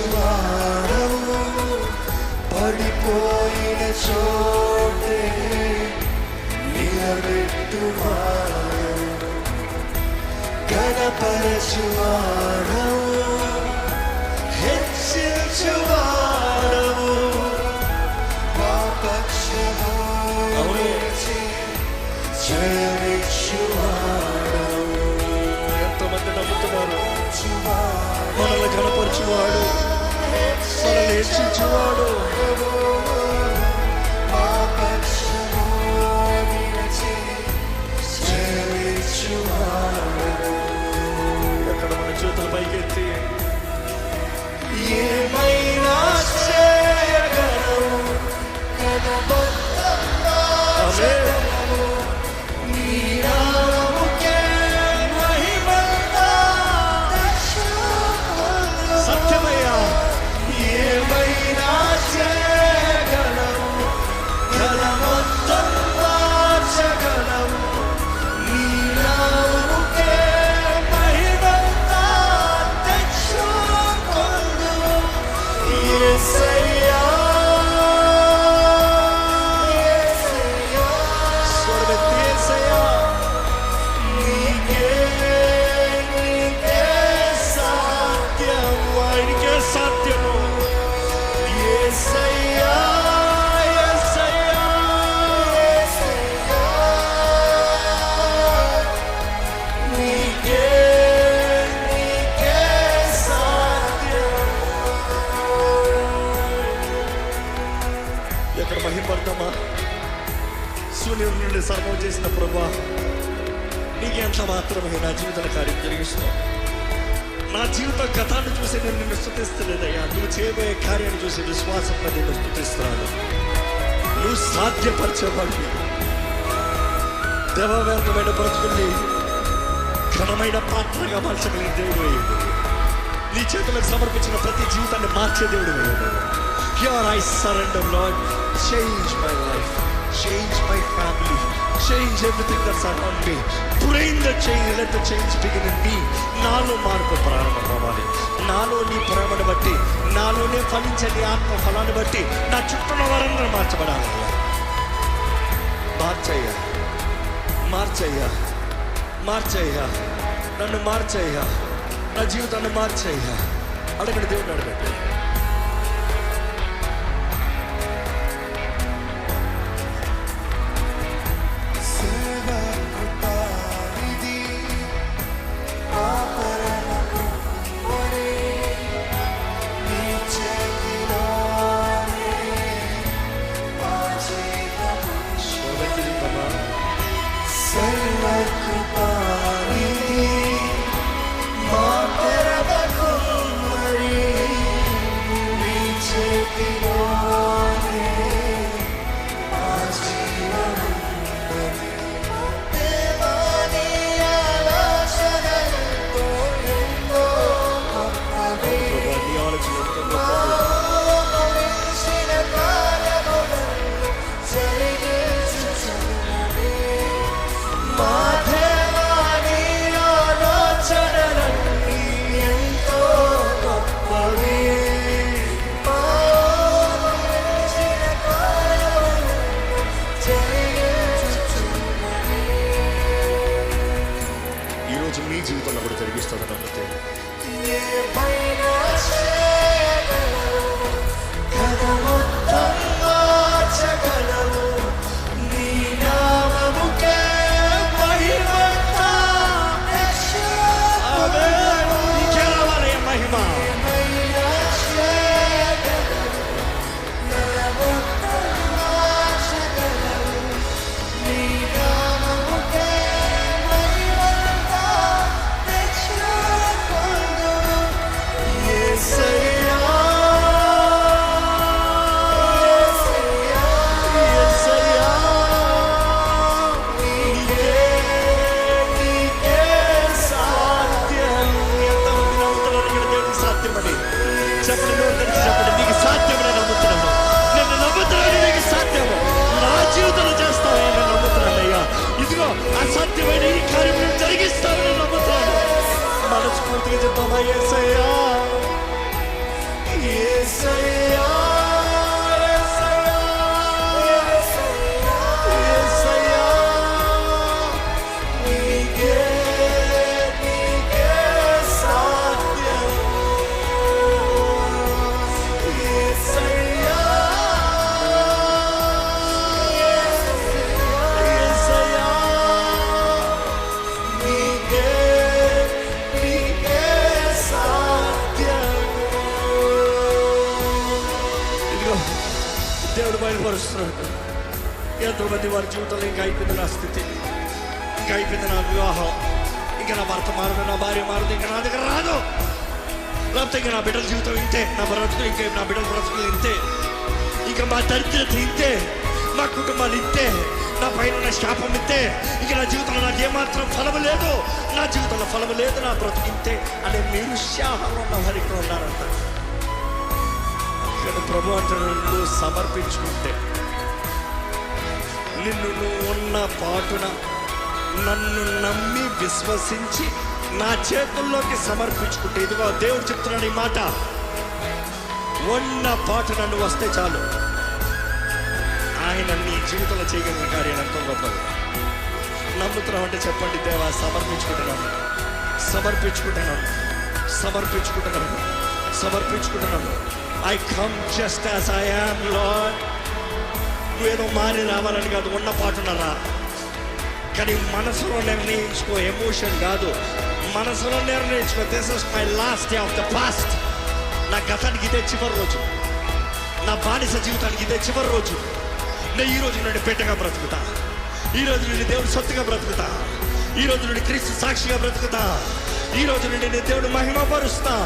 బలపరచువాడవు, పడిపోయిన చోటే నిలబెట్టువాడవు, గణపరచువాడవు, హెచ్చించువాడవు, మా పక్షము నిలిచి జయమిచ్చువాడవు. ఎంతమంది నమ్ముతున్నారు? మనల్ని గణపరచువాడు, మనల్ని హెచ్చించువాడు, మా పక్షము నిలిచి జయమిచ్చువాడు. ఎక్కడ మన చేతులు పైకెత్తి ఏమైనా చేయగలవు, సత్యమయ్యా, ఏమైనా చేయగలవు, కథ మొత్తం మార్చగలవు, నీ నామముకే మహిమంతా తెచ్చుకొందువు. యేసయ్యా, స్వరమెత్తి యేసయ్యా, నీకే సాధ్యము, ఆయనకే సాధ్యము. యేసయ్యా, యేసయ్యా, నీకే సాధ్యము. ఎక్కడ మహిమపడతామా? శూన్యం నుండి సర్వం చేసిన ప్రభా, నీకు ఎంత మాత్రమే నా జీవితంలో కార్యం జరిగిస్తున్నావు. నా జీవిత గతాన్ని చూసి నేను నిన్ను స్తుతిస్తలేదయ్యా, నువ్వు చేయబోయే కార్యాన్ని చూసి విశ్వాసంతో నిన్ను స్తుతిస్తున్నాను. నువ్వు సాధ్యపరచబడి దేవవ్యర్థమైన బ్రతుకుల్ని ఘనమైన పాత్రగా మార్చగలిగిన దేవుడు అయ్యాడు. నీ చేతులకు సమర్పించిన ప్రతి జీవితాన్ని మార్చే దేవుడు అయ్యాడు. Here I surrender, Lord. Change my life, change my family, change everything that's around me. Break the change, let the change begin in me. నాలో మార్పు ప్రారంభం అవ్వాలి. నాలో నీ ప్రేమను బట్టి, నాలోనే ఫలించే నీ ఆత్మ ఫలాన్ని బట్టి నా చుట్టూ వారందరూ మార్చబడాలి. మార్చయ్యా, మార్చయ్యా, మార్చయ్యా, నన్ను మార్చయ్యా, నా జీవితాన్ని మార్చయ్యా. అడగండి, దేవుడిని అడగండి. మీ జీవితంలో కూడా జరిగిస్తాడని నమ్మితే మహిమ అసాధ్యమైన ఈ కార్యం జరిగిస్తానని నమ్ముతాను. మనస్ఫూర్తిగా చెప్తామా? యేసయ్యా, యేసయ్యా, దేవుడు బయలుపరుస్తున్నాడు. ఎంతోమంది వారి జీవితంలో ఇంకా అయిపోయింది నా స్థితి, ఇంకా అయిపోయింది నా వివాహం, ఇంకా నా భర్త మారదు, నా భార్య మారదు, ఇంకా నా దగ్గర రాదు, లేకపోతే ఇంకా నా బిడ్డల జీవితం ఇంతే, నా బ్రతుకు ఇంకా నా బిడ్డల బ్రతుకులు ఇంతే, ఇంకా మా దరిద్రత ఇంతే, మా కుటుంబాలు ఇంతే, నా పైన ఉన్న శాపం ఇంతే, ఇంకా నా జీవితంలో నాకు ఏమాత్రం ఫలము లేదు, నా జీవితంలో ఫలము లేదు, నా బ్రతుకు ఇంతే అనే నిరుత్సాహంలో ఉన్న వారు ఇక్కడ ఉన్నారంట. ప్రభు అంటాడు, నువ్వు సమర్పించుకుంటే, నిన్ను నువ్వు ఉన్న పాటున నన్ను నమ్మి విశ్వసించి నా చేతుల్లోకి సమర్పించుకుంటే, ఇదిగో దేవుడు చెప్తున్నాడు ఈ మాట, ఉన్న పాటున నువ్వు వస్తే చాలు, ఆయన నీ జీవితంలో చేయగలిగిన కార్యం ఎంతో గొప్పది. నమ్ముతున్నావు అంటే చెప్పండి, దేవా సమర్పించుకుంటున్నాను, సమర్పించుకుంటున్నాను, సమర్పించుకుంటున్నాను, సమర్పించుకుంటున్నాను. I come just as I am, Lord. నువ్వేదో మారి రావాలని కాదు, ఉన్న పాటున్నారా, కానీ మనసులో నిర్ణయించుకో, ఎమోషన్ కాదు, మనసులో నిర్ణయించుకో, this is my last day of the past. నా గతానికి ఇదే చివరి రోజు, నా బానిస జీవితానికి ఇదే చివరి రోజు. నేను ఈ రోజు నుండి పెట్టగా బ్రతుకుతా, ఈ రోజు నుండి దేవుడు సొత్తుగా బ్రతుకుతా, ఈ రోజు నుండి క్రీస్తు సాక్షిగా బ్రతుకుతా, ఈ రోజు నుండి నేను దేవుడు మహిమపరుస్తా.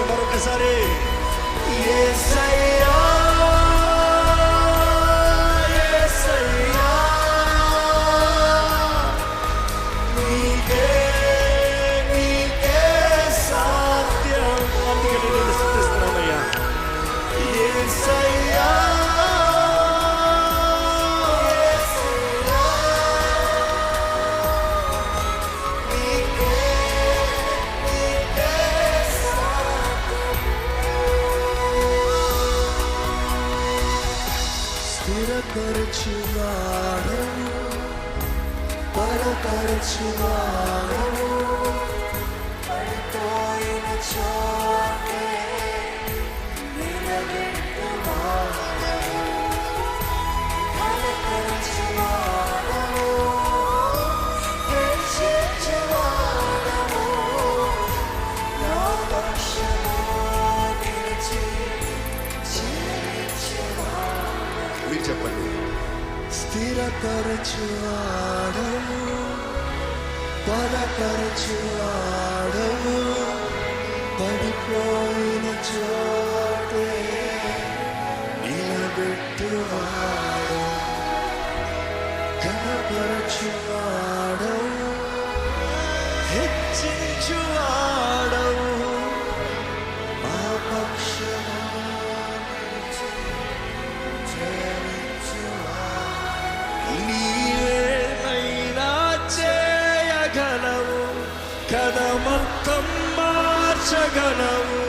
మరొకసారి యేసయ్యా, యేసయ్యా, నీకే సాధ్యం. అందుకే నేను స్తుతిస్తున్నానయ్యా. యేసయ్యా, యేసయ్యా, నీకే స్థిరపరచువాడవు, బలపరచువాడవు, పడిపోయిన చోటే నిలబెట్టువాడవు, ఘనపరచువాడవు, హెచ్చించువాడవు, మా పక్షమా నీవేమైనా చేయగలవు, కథ మొత్తం మార్చగలవు.